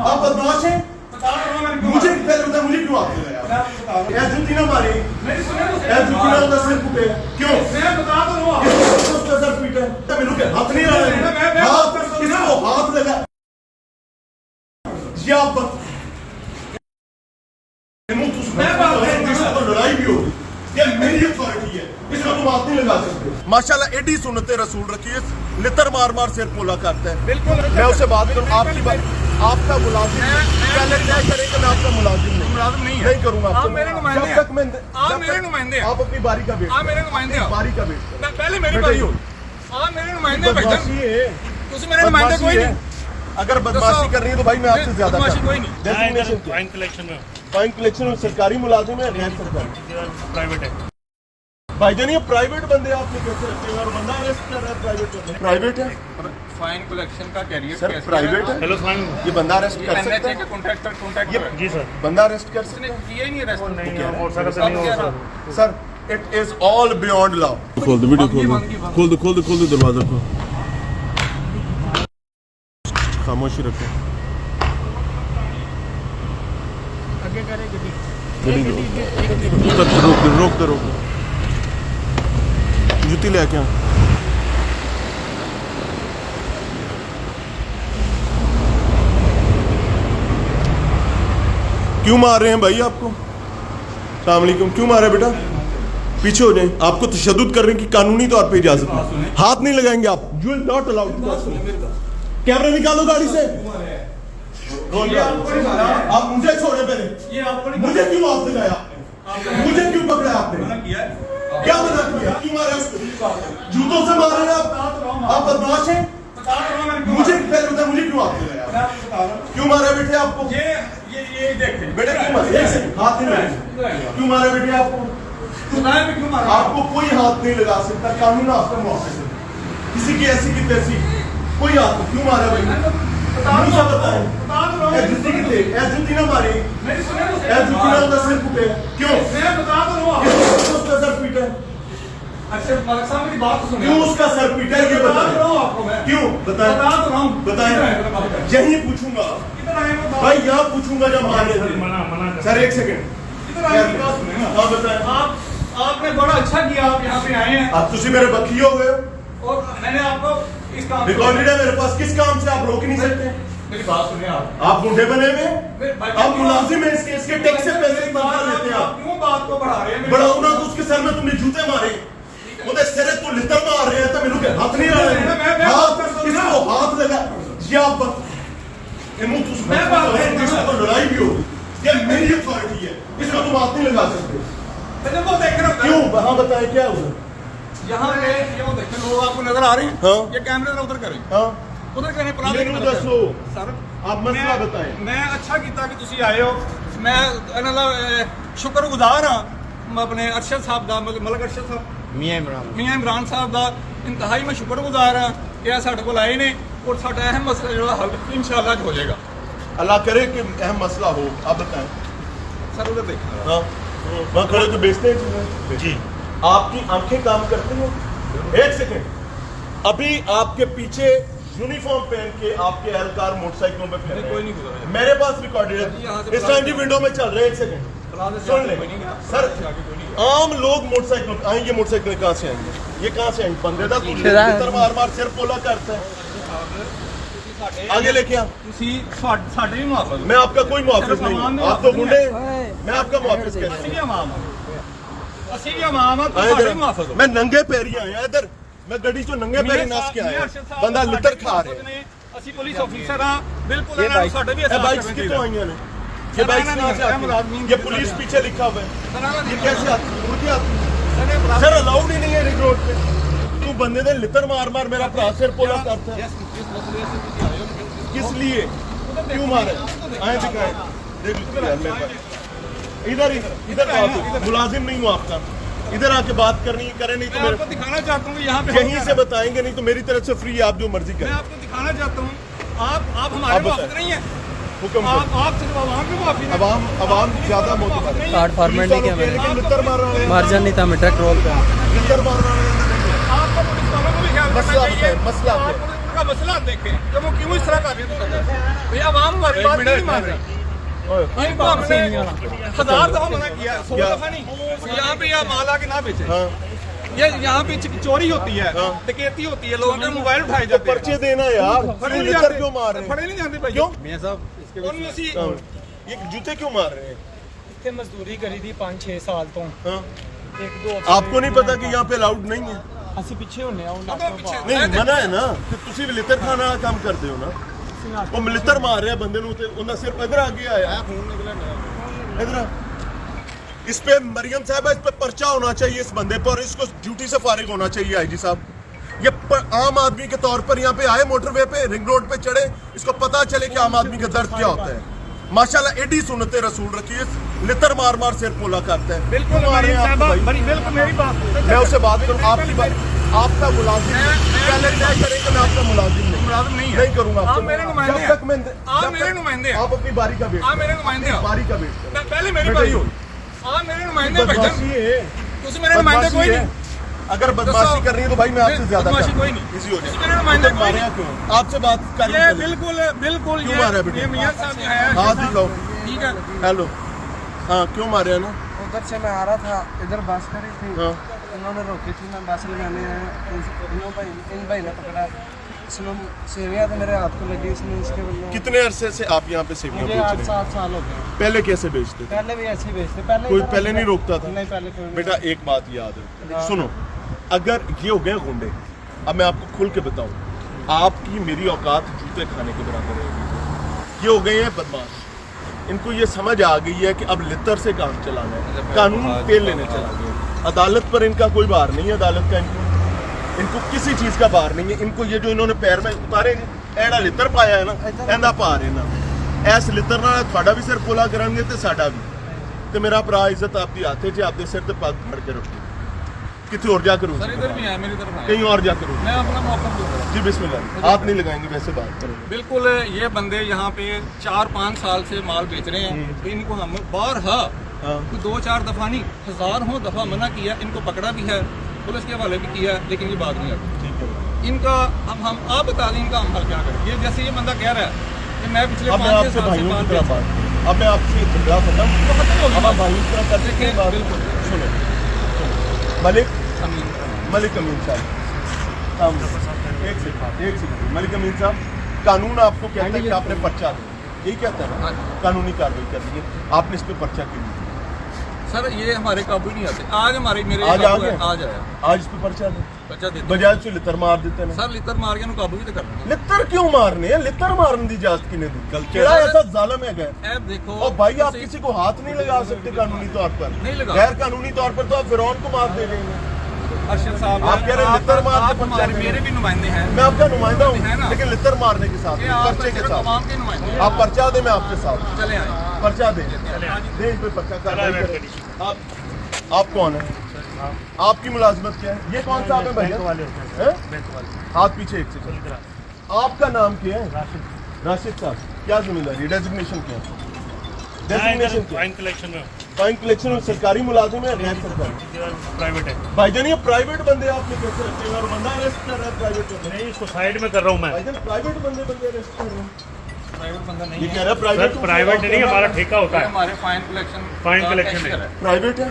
आप बदमाश हैं। मुझे पहले मुझे क्यों आपने लगाया? जूती ना मारी, जूती ना होता सिर फूटे क्यों? मैं बता तो रहा हूं उसका सर पीटा है। मेरे को हाथ नहीं लगा, हाथ किसको हाथ लगा? ये आप लड़ाई भी होगी, ये मेरी अथॉरिटी है, इसको तुम हाथ नहीं लगा सकते। माशाल्लाह एडी सुन्नते रसूल रखी है, लितर मार मार सिर पोला करता है। बिल्कुल मैं उससे बात करूं, आपकी बात आपका मुलाजिम पहले तय करेंगे, मैं आपका मुलाजिम नहीं करूंगा। आप मेरे नुमाइंदे हैं, आप मेरे नुमाइंदे हैं, आप अपनी बारी का वेट, आप मेरे नुमाइंदे हैं, बारी का वेट पहले मेरी बारी हो। आप मेरे नुमाइंदे हैं, मेरे नुमाइंदे कोई नहीं। अगर बदमाशी कर रही है तो भाई मैं आपसे ज्यादा कोई नहीं। फाइन कलेक्शन में सरकारी मुलाजिम है, गैर सरकारी प्राइवेट है भाईजान। ये प्राइवेट बंदे आपने कैसे रखे हैं और बंदा अरेस्ट कर रहा है? प्राइवेट है, फाइन कलेक्शन का कैरियर सर प्राइवेट है। हेलो फाइन, ये बंदा अरेस्ट कर सकता है? कॉन्ट्रैक्टर जी सर, बंदा अरेस्ट कर सकता है? किया ही नहीं अरेस्ट। नहीं हो सकता, नहीं हो सकता sir it is all beyond law. खोल दो वीडियो, खोल दो दरवाजा को, खामोशी रखो। आगे करे रोक दो जूती ले क्या? क्यों मार रहे हैं भाई आपको? अस्सलाम वालेकुम। क्यों मार रहे बेटा? पीछे हो जाए, आपको तशद्दुद करने की कानूनी तौर पे इजाजत है। हाथ नहीं लगाएंगे आप, you will not allowed. Camera निकालो गाड़ी से। आप मुझे छोड़े पहले, मुझे क्यों हाथ लगाया? मुझे क्यों पकड़ा आपने? क्या मना किया? क्यों मारा उसको? जूतों से मार रहे हैं आप बदमाश हैं। मुझे पहले बता, मुझे क्यों हाथ लगाया? क्यों मारा बेटे आपको? ये देखें बेटे क्यों मारे? हाथ नहीं लगाया। क्यों मारा बेटे आपको? आपको कोई हाथ नहीं लगा सकता, कानून आपका मुआफ़िज़ है। किसी की ऐसी की तैसी कोई हाथ नहीं। क्यों मारा भाई? मुझे बताएं। जूती कितने? जूती ना मारी, जूती ना होता सिर फूटे क्यों? मैं बता तो रहा हूं उसका सर पीटा है। अच्छा मलिक साहब मेरी बात तो सुनिए। क्यों उसका सर पीटा है ये बताएं। आपको मैं क्यों बताएं? बताएं। यही पूछूंगा भाई, यहाँ पूछूंगा जब मारे थे। सर एक सेकंड, हाँ बताएं। आपने बड़ा अच्छा किया, आप यहाँ पे आए हैं। आप तुझे मेरे बखी हो गए और मैंने आपको इस काम रिकॉर्डेड है मेरे पास। किस काम से आप रोक नहीं सकते? मेरी बात सुनिए। आप बूढ़े बने हुए, आप मुलाजिम हैं, इसके टैक्स से पैसे तनख्वाह लेते हैं। आप क्यों बात को बढ़ा रहे हैं? बढ़ाओ ना, तो उसके सर में तुमने जूते मारे, मुझे सिर तो लितर मार रहे हैं, तो मेरे को हाथ नहीं लगा। हाथ किसको हाथ लगा? ये आप लड़ाई भी होगी, ये मेरी अथॉरिटी है, इसको तुम हाथ नहीं लगा सकते। क्यों? हाँ बताएं क्या हुआ? यहाँ पे ये वो देखें, लोग आपको नजर आ रहे हैं। हाँ। ये कैमरे जरा उधर करें, हाँ उधर करें। दसो सर आप मसला बताएं। मैं अच्छा किया कि तुसी आए हो। मैं शुक्रगुजार हाँ अपने अरशद साहब का, मलिक अरशद साहब, मियाँ इमरान साहब का इंतहाई मैं शुक्रगुजार हाँ कि साढ़े को आए ने और साढ़ा अहम मसला जो हल इंशाअल्लाह हो जाएगा। अल्लाह करे कि अहम मसला हो। आप बताएं। सर उधर देखें। हाँ वहाँ खड़े तो बेचते हैं चीजें जी। आपकी आंखें काम करती हैं? एक सेकंड, अभी आपके पीछे यूनिफॉर्म पहन के आपके एहलकार मोटरसाइकिलों पे फिर कोई नहीं गुजरा मेरे पास रिकॉर्डेड है, इस टाइम की विंडो में चल रहा है। एक सेकंड सुन ले सर, आम लोग मोटरसाइकिल आएंगे, मोटरसाइकिल कहाँ से आएंगे? ये कहाँ से आएंगे? बंदे का मार मार सिर पोला करता है। आगे लेके आ। मैं आपका कोई मुआफिज नहीं हूँ, आप तो गुंडे, मैं आपका मुआफिज मैं नंगे पैरी आया इधर, मैं गड्डी चो नंगे पैरी नाच के आया, बंदा लिटर खा रहे हैं। पुलिस ऑफिसर हाँ बिल्कुल। ये बाइक्स कितों आई हैं? ये बाइक्स कहाँ से आती हैं? ये पुलिस पीछे लिखा हुआ है, ये कैसे आती है? उनकी आती है सर, अलाउड ही नहीं है रिंग रोड पे। तू बंदे ने लिटर मार मार मेरा भरा सिर पोला करता है, किस लिए? क्यों मारे? आए दिखाए, इधर मुलाजिम नहीं हूँ आपका, इधर आके बात करनी करे, नहीं तो मैं आपको दिखाना चाहता हूँ यहाँ पे यहीं से बताएंगे, नहीं तो मेरी तरफ से फ्री, आप जो मर्जी करें। मैं आपको दिखाना चाहता हूँ, आप हमारे मुआफिक नहीं है। हुक्म आप सिर्फ आवाम के मुआफिक हैं। अवाम ज्यादा मोहतबर है। कार्ड फॉर्मेट नहीं किया मैंने, लिटर मार रहा है, मार्जिन नहीं था, मैं ट्रक रोल पे लिटर मार रहा है। आपको पुलिस वालों को भी ख्याल रखना मसला चाहिए। मसला का मसला देखें कि वो क्यों इस तरह कर रहे हैं। भैया आवाम हमारी बात नहीं मान रही। इनको हमने 1000 दफा मना किया, 100 दफा नहीं। यहाँ पे यह माल आके ना बेचे। ये यहाँ पे चोरी होती है, डकैती होती है, लोगों के मोबाइल उठाए जाते हैं। पर्चे देना यार, फड़े नहीं लितर जाते, क्यों मार रहे हैं? फड़े नहीं जाते भाई। क्यों? मियां साहब उनमें से ये जूते क्यों मार रहे हैं? ਇੱਥੇ ਮਜ਼ਦੂਰੀ ਕਰੀ ਦੀ 5-6 ਸਾਲ ਤੋਂ हाँ? ਇੱਕ ਦੋ आपको नहीं पता कि यहाँ पे अलाउड नहीं है? ਅਸੀਂ ਪਿੱਛੇ ਹੁੰਨੇ ਆ ਉਹਨਾਂ अब ਤੋਂ पीछे नहीं मना है ना कि तुसी भी लितर खाना काम करते हो ना। वो लितर मार रहे बंदे ਨੂੰ ਤੇ ਉਹਨਾਂ ਸਿਰਫ ਇਧਰ ਆ ਗਿਆ ਆਇਆ खून निकला इधर। इस पे मरियम साहब इस पे पर्चा होना चाहिए इस बंदे पर, इसको ड्यूटी से फारिग होना चाहिए आईजी साहब। ये आम आदमी के तौर पर यहाँ पे आए, मोटरवे पे रिंग रोड पे चढ़े, इसको पता चले कि आम आदमी का दर्द क्या होता है। माशाल्लाह एडी सुन्नते रसूल रखी है, लितर मार मार सिर पोला करते हैं। बिल्कुल मार रहे हैं आप भाई। बिल्कुल मेरी बात। मैं उससे बात करूँ, आपकी बात, आपका मुलाजिम पहले तय करें कि मैं आपका मुलाजिम नहीं है। नहीं करूंगा आप मेरे नुमाइंदे हैं। जब तक मैं आप मेरे नुमाइंदे हैं। आप अपनी बारी का वेट आप मेरे नुमाइंदे हैं। बारी का वेट करें। पहले मेरी बारी हो। आप मेरे नुमाइंदे हैं भाईजान। बदमाशी है, तुझे मेरे नुमाइंदे कोई नहीं। अगर बदमाशी कर रही है तो भाई मैं आपसे ज्यादा बदमाशी करूंगा। कोई नहीं। इसी हो तुझे मेरे नुमाइंदे कोई जाए नहीं। क्यों आपसे बात कर ये बिल्कुल बिल्कुल क्यों मारा है बेटे? ये मियां साहब जो है हाथ दिखाओ। ठीक है। हेलो हाँ क्यों मारे है ना? उधर से मैं आ रहा था, इधर बस खड़ी थी, हाँ उन्होंने रोकी थी, मैं बस लगाने आया, इन भाई ने पकड़ा, इसमें सेवियाँ तो मेरे हाथ को लगी, इसमें इसके बल्लों कितने अरसे से आप यहाँ पे सेवियां मुझे बेच रहे हैं? 8-7 साल हो गए। पहले कैसे बेचते थे? पहले भी ऐसे ही बेचते, पहले कोई इधर पहले नहीं रोकता था? नहीं, पहले कोई नहीं। बेटा एक बात याद है, सुनो, अगर ये हो गए गुंडे, अब मैं आपको खुल के बताऊं, आपकी मेरी औकात जूते खाने के बराबर है। ये हो गए हैं बदमाश, इनको ये समझ आ गई है कि अब लितर से काम चलाना है, कानून तेल लेने चला गया। अदालत पर इनका कोई भार नहीं है, अदालत का इनको किसी चीज का भार नहीं है। इनको ये जो इन्होंने पैर में उतारे एड़ा लितर पाया है ना, एंदा पा रहे ना, ऐस लितर ना थोड़ा भी सिर पोला करेंगे तो साडा भी। तो मेरा भरा इज्जत आपकी हाथे च आपके सिर ते पग फड़ के रखो, कितने और जा करूँ, सर इधर भी है, मेरी तरफ आए। कहीं और जा करूँ। मैं अपना मौका दूंगा। जी बिस्मिल्लाह, हाथ नहीं लगाएंगे, वैसे बात करेंगे। बिल्कुल ये बंदे यहाँ पे 4-5 साल से माल बेच रहे हैं, तो इनको हम बारहा हाँ 2-4 दफा नहीं 1000 दफा मना किया, इनको पकड़ा भी है, पुलिस के हवाले भी किया, लेकिन ये बात नहीं आती। ठीक है। इनका हम आप बता दें इनका हम हल क्या करें। ये जैसे ये बंदा कह रहा है कि मैं पिछले अब मैं 5-6 आपसे साल से भाइयों माल की बेच तरफ रहा हूं। बात, अब मैं आपसे झगड़ा खत्म, तो खत्म हो अब गया। आप भाइयों की तरफ करते हैं बात। बिल्कुल। सुनो मलिक अमीन। मलिक अमीन साहब, एक सेकंड मलिक अमीन साहब, कानून आपको कहता है कि आपने पर्चा दो, यही कहता है ना, कानूनी कार्रवाई कर दी है, आपने इस पे पर्चा क्यों नहीं दिया? सर ये हमारे काबू नहीं आते। आज हमारे मेरे आज काबू आ है, गया? आज आया आज इस पे पर्चा दो, बच्चा देते बजाय से लितर मार देते हैं। सर लितर मार के काबू भी तो करना है। लितर क्यों मारने हैं? लितर मारने की इजाजत किने दी? केड़ा ऐसा जालिम है गए? ऐप देखो और भाई आप जैसे- किसी को हाथ नहीं लगा सकते कानूनी तौर पर, नहीं लगा। गैर कानूनी तौर पर तो आप फिरौन को मार दे रहे हैं। अर्शद साहब आप कह रहे हैं लितर मार के आप हमारे पंचायत मेरे भी नुमाइंदे हैं। मैं आपका नुमाइंदा है ना? हूँ, लेकिन लितर मारने के साथ ये आप पर्चे के सिर्फ साथ आवाम के नुमाइंदे हैं। आप पर्चा दे, मैं आपके साथ चले आए। पर्चा दे इस पे पर्चा कार्रवाई करें। आप कौन है? आपकी मुलाजमत क्या है? ये कौन सा आप है भैया? हैं? हाथ पीछे एक सेकंड, आपका नाम क्या है? राशिद साहब, क्या जिम्मेदारी, डेजिग्नेशन क्या है? डेजिग्नेशन क्या है? फाइन कलेक्शन में फाइन कलेक्शन में सरकारी मुलाजिम है, गैर सरकारी? प्राइवेट है। भाईजान ये प्राइवेट बंदे आपने कैसे रखे हैं और बंदा अरेस्ट कर रहा है प्राइवेट बंदे? नहीं, इसको साइड में कर रहा हूँ मैं। भाईजान प्राइवेट बंदे अरेस्ट कर रहे हैं, प्राइवेट बंदा नहीं ये है। कह रहा है प्राइवेट। सर प्राइवेट नहीं, हमारा ठेका होता ये है। हमारे फाइन कलेक्शन फाइन कलेक्शन है। प्राइवेट है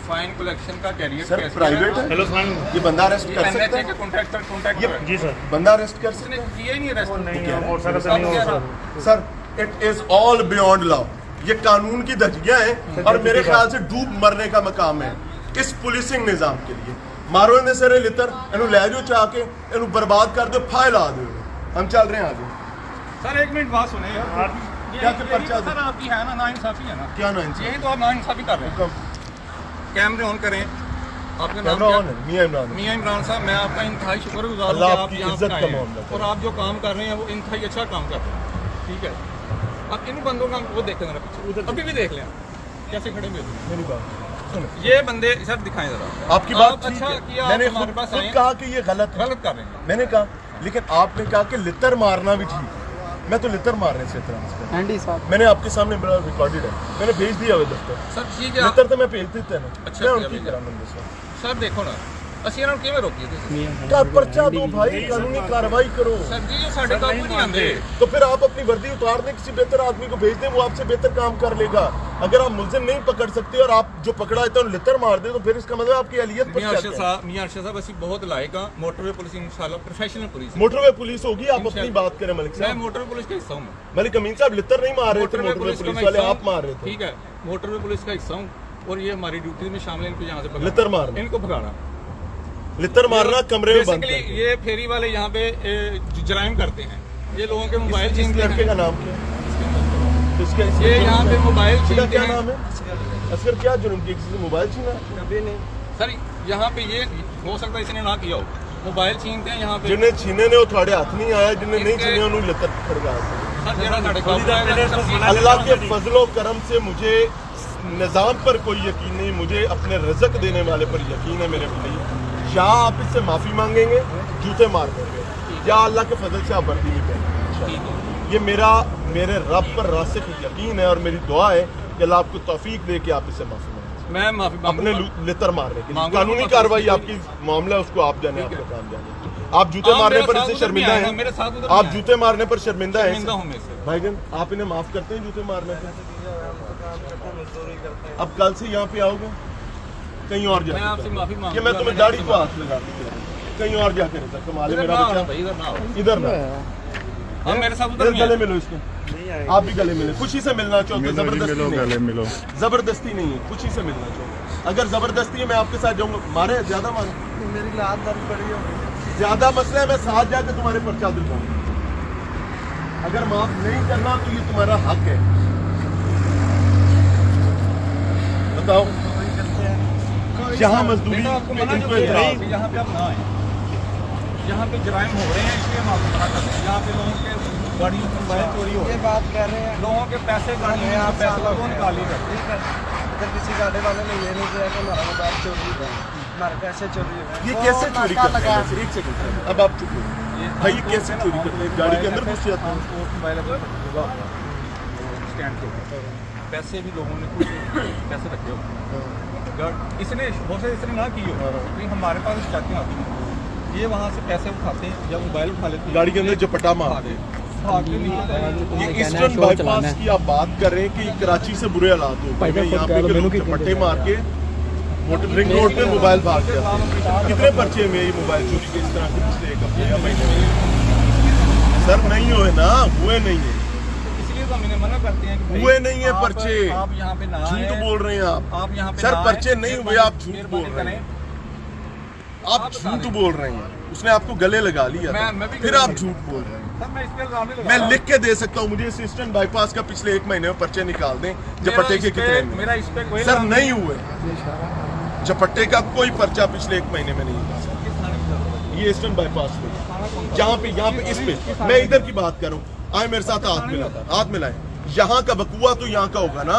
फाइन कलेक्शन का कैरियर सर, प्राइवेट है। Hello sir. ये बंदा अरेस्ट कर सकता एनएचए है? के कॉन्ट्रैक्टर कॉन्ट्रैक्टर जी सर। बंदा अरेस्ट कर सकता इसने है? किया ही नहीं अरेस्ट। नहीं, मोटरसाइकिल से नहीं हो sir. Sir it is all beyond law, ये कानून की धज्जियां हैं और मेरे ख्याल से डूब मरने का मकाम है इस पुलिसिंग निजाम के लिए। मारो इन्हें सरे लितर, इन्हें ले जाओ चाह के, इन्हें बर्बाद कर दो, फाइल आ दो। हम चल रहे हैं आगे। सर एक मिनट बात सुने यार। क्या कि पर्चा सर आपकी है ना नाइंसाफी है ना? क्या ना इनसे यही तो आप नाइंसाफी कर रहे हैं। कम कैमरे ऑन करें। आपका नाम कैमरा क्या ऑन है? मियां इमरान। मियां इमरान साहब, मैं आपका इंतहाई शुक्रगुजार हूं अल्लाह कि आप आपकी यहाँ इज्जत पे का आए हैं मामला करे। और आप जो काम कर रहे हैं वो इंतहाई अच्छा काम कर रहे हैं। ठीक है, अब इन बंदों का वो देखें जरा पीछे, अभी भी देख लें कैसे खड़े हुए थे। मेरी बात सुनो, ये बंदे सर दिखाएं जरा। आपकी बात ठीक अच्छा है, किया, मैंने हमारे खुद पास खुद आए, कहा कि ये गलत है, गलत कर रहे हैं। मैंने कहा, लेकिन आपने कहा कि लितर मारना भी ठीक है। मैं तो लितर मारने से इतना एंडी साहब, मैंने आपके सामने बड़ा रिकॉर्डेड है, मैंने भेज दिया हुआ दफ्तर। सर ठीक है लितर तो मैं भेज देता है ना, अच्छा मैं किया उनकी भैया। करा मैंने सर। सर देखो ना, ਅਸੀਂ ਇਹਨਾਂ ਨੂੰ ਕਿਵੇਂ ਰੋਕੀਏ ਤੁਸੀਂ का पर्चा दो भाई, कानूनी कार्रवाई करो। ਸਰ ਜੀ ਜੋ ਸਾਡੇ ਕਾਬੂ ਨਹੀਂ ਆਉਂਦੇ तो फिर आप अपनी वर्दी उतार दें, किसी बेहतर आदमी को भेज दें, वो आपसे बेहतर काम कर लेगा। अगर आप मुलजिम नहीं पकड़ सकते और आप जो पकड़ा है तो लितर मार दे, तो फिर इसका मतलब आपकी अहलियत पर ਮੀਆਂ शक ਅਰਸ਼ਦ है। ਸਾਹਿਬ ਮੀਆਂ ਅਰਸ਼ਦ ਸਾਹਿਬ ਅਸੀਂ ਬਹੁਤ ਲਾਇਕ ਹਾਂ ਮੋਟਰਵੇ ਪੁਲਿਸ ਇਨਸ਼ਾਅੱਲਾ प्रोफेशनल पुलिस मोटरवे पुलिस होगी, आप अपनी बात करें मलिक मैं साहब। मोटरवे पुलिस का हिस्सा हूँ मलिक अमीन साहब लितर नहीं मार रहे थे, मोटरवे का पुलिस मैं वाले हिस्सा आप हूँ। मार रहे थे। ठीक है मोटरवे पुलिस का हिस्सा हूँ और ये हमारी ड्यूटी में शामिल है इनको यहाँ से भगाना। लितर मारना। इनको भगाना लितर मारना कमरे में बंद बेसिकली कर। ये फेरी वाले यहाँ पे जराइम करते हैं ये लोगों के मोबाइल इस छीनते लड़के का हैं नाम क्या है? इसका ये यहाँ पे मोबाइल इसका छीनते क्या हैं नाम है? असगर क्या जुर्म किया, किसी से मोबाइल छीना? कभी नहीं। सर यहाँ पे ये हो सकता है इसने ना किया हो मोबाइल छीनते हैं यहाँ पे जिन्हें छीने ने वो थोड़े हाथ नहीं आया, जिन्हें नहीं छीने उन्होंने लितर खड़गा। सर जरा साढ़े काबू आएगा। अल्लाह के फजलो करम से मुझे निज़ाम पर कोई यकीन नहीं, मुझे अपने रज़क देने वाले पर यकीन है मेरे भाई। या आप इससे माफ़ी मांगेंगे, जूते मार देंगे, या अल्लाह के फजल से आप वर्दी नहीं पहनेंगे। ये मेरे रब पर रासिख यकीन है और मेरी दुआ है कि अल्लाह आपको तौफीक दे कि आप इससे माफ़ी मांगें। मैं माफी अपने मांगूंगा। लितर मारने के लिए मांगूंगा, कानूनी माफी कार्रवाई मांगूंगा। आपकी मामला है, उसको आप जाने, ठीक आपका है। काम जाने। आप जूते मारने मेरे पर साथ इससे उधर शर्मिंदा नहीं आएगा, हैं, मेरे साथ उधर आप नहीं जूते मारने पर शर्मिंदा हैं। शर्मिंदा हूं मैं इससे। भाईजान आप इन्हें माफ करते हैं जूते मारने पर? मजदूरी करते हैं। अब कल से यहाँ पे आओगे, कहीं और मैं जाके आपसे करो। माफी ये मांगूंगा। मैं तुम्हें दाढ़ी को हाथ लगा दूं, कहीं और जाके रहता कमाल है इधर मेरा ना आओ बच्चा। भाई, इधर ना आओ। इधर ना, हाँ मेरे साथ उधर इधर नहीं गले आए। मिलो इसके, आप भी गले मिले, खुशी से मिलना चाहते हो, जबरदस्ती नहीं, मिलो जबरदस्ती नहीं है, खुशी से मिलना चाहते। अगर जबरदस्ती है मैं आपके साथ जाऊंगा, मारे ज्यादा मारे, मेरी लात दर्द पड़ी होगी। ज्यादा मसला है, मैं साथ जाकर तुम्हारे पर्चा दिलवाऊंगा। अगर माफ नहीं करना तो ये तुम्हारा हक है। बताओ यहाँ मजदूरी बेटा, आपको मना इनको क्यों किया? इतराज़ है। यहाँ पे आप ना आए। यहाँ पे जराइम हो रहे हैं इसलिए हम आपको मना कर रहे हैं। यहाँ पे लोगों के गाड़ियों से मोबाइल चोरी हो रहे ये हैं, बात कर रहे हैं। लोगों के पैसे गाड़ियों में आप पैसे लोगों निकाली करते हैं। ठीक है, अगर किसी गाड़ी वाले ने ये नहीं किया कि हमारा मोबाइल चोरी हो गया, हमारे पैसे चोरी हो गए, ये वो कैसे चोरी नाका करते हैं? लगा। एक सेकंड, अब आप चुप हो भाई, ये कैसे चोरी करते हैं? गाड़ी के अंदर घुस जाते हैं। स्टैंड के ऊपर पैसे भी लोगों ने कुछ पैसे रखे हो, इसने हो सकता इसने ना की हो, लेकिन हमारे पास शिकायतें आती हैं, ये वहाँ से पैसे उठाते हैं या मोबाइल उठा लेते हैं, गाड़ी के अंदर झपटा मारते हैं। भाग के निकलते हैं। ये ईस्टर्न बाईपास की आप बात कर रहे हैं कि कराची से बुरे हालात हो गए, यहाँ पे के लोग झपट्टे मार के रिंग रोड पे मोबाइल भाग जाते हैं। कितने पर्चे में ये मोबाइल चोरी के इस तरह के पिछले एक हफ्ते या महीने में? सर नहीं हुए ना, हुए नहीं है, इसलिए तो हमने मना करते हैं कि भाई, हुए नहीं है आप- पर्चे। आप यहाँ पे ना झूठ आएं। बोल रहे हैं आप यहाँ पे सर, ना आएं। पर्चे नहीं हुए, आप झूठ बोल मेहरबानी रहे हैं, करें। आप झूठ बोल रहे हैं। उसने आपको गले लगा लिया था, मैं भी फिर गले आप लगा- झूठ बोल रहे हैं। सर मैं इस पे इल्जाम नहीं लगा मैं रहा। लिख के दे सकता हूँ, मुझे इस ईस्टर्न बाईपास का पिछले एक महीने में पर्चे निकाल दें झपट्टे के कितने में। मेरा इस पे कोई सर इल्जाम नहीं हुए, झपट्टे का कोई पर्चा पिछले एक महीने में नहीं हुआ सर। ये ईस्टर्न बाईपास पे जहाँ पे यहाँ पे इस पे मैं इधर की बात करूँ, आए मेरे साथ हाथ मिलाए। यहाँ का बकुआ तो यहाँ का होगा ना,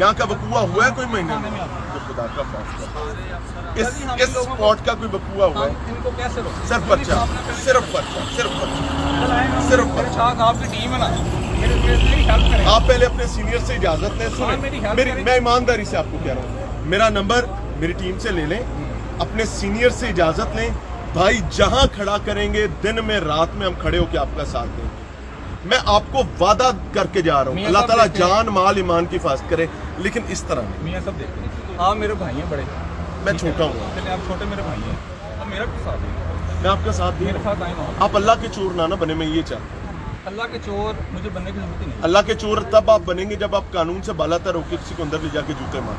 यहाँ का बकुआ हुआ है कोई महीने में? तो खुदा का खौफ। इस स्पॉट का कोई बकुआ हुआ है? हम इनको कैसे रोकें? सर पर्चा, सिर्फ पर्चा, सिर्फ पर्चा, सिर्फ मेरे पर्चा। साथ आपकी टीम है ना, मेरी हेल्प करें। आप पहले अपने सीनियर से इजाजत लें। हाँ, मेरी सुने, help मेरी करें। मैं ईमानदारी से आपको कह रहा हूँ, मेरा नंबर मेरी टीम से ले लें, अपने सीनियर से इजाजत लें। भाई जहां खड़ा करेंगे, दिन में रात में हम खड़े होकर आपका साथ देंगे। मैं आपको वादा करके जा रहा हूँ, मियां अल्लाह साहब ताला देखते हैं। जान माल ईमान की हिफाजत करे, लेकिन इस तरह नहीं। मियाँ सब देखते हैं, आप मेरे भाई हैं बड़े, मैं छोटा हूँ, चलिए आप छोटे मेरे भाई हैं, अब मेरा भी साथ दें, मैं आपका साथ दे मेरे रहा हूँ। साथ आए ना। आप अल्लाह के चोर ना बने, मैं ये चाहता हूँ। अल्लाह के चोर मुझे बनने की जरूरत ही नहीं। अल्लाह के चोर तब आप बनेंगे जब आप कानून से बालातर होकर किसी को अंदर ले जाके जूते मार।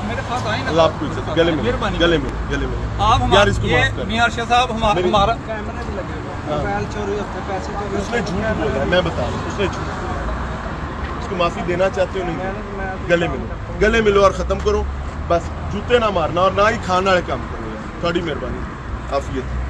मेरे साथ आए ना, अल्लाह आपको इज्जत दे। गले मिले, मेहरबानी गले मिले, गले मिले। आप यार इसको ये माफ कर। मियां अरशद साहब मेरी- हमारा कैमरे भी लगे हुए हैं, मोबाइल चोरी होते, पैसे चोरी उसने होते, झूठ बोला है, मैं बता रहा हूँ, उसने झूठ बोला। उसको माफी देना चाहते हो नहीं? मैं- गले मिलो, गले मिलो और खत्म करो बस। जूते ना मारना और ना ही खाने वाले काम करो यार। थोड़ी मेहरबानी, आफियत।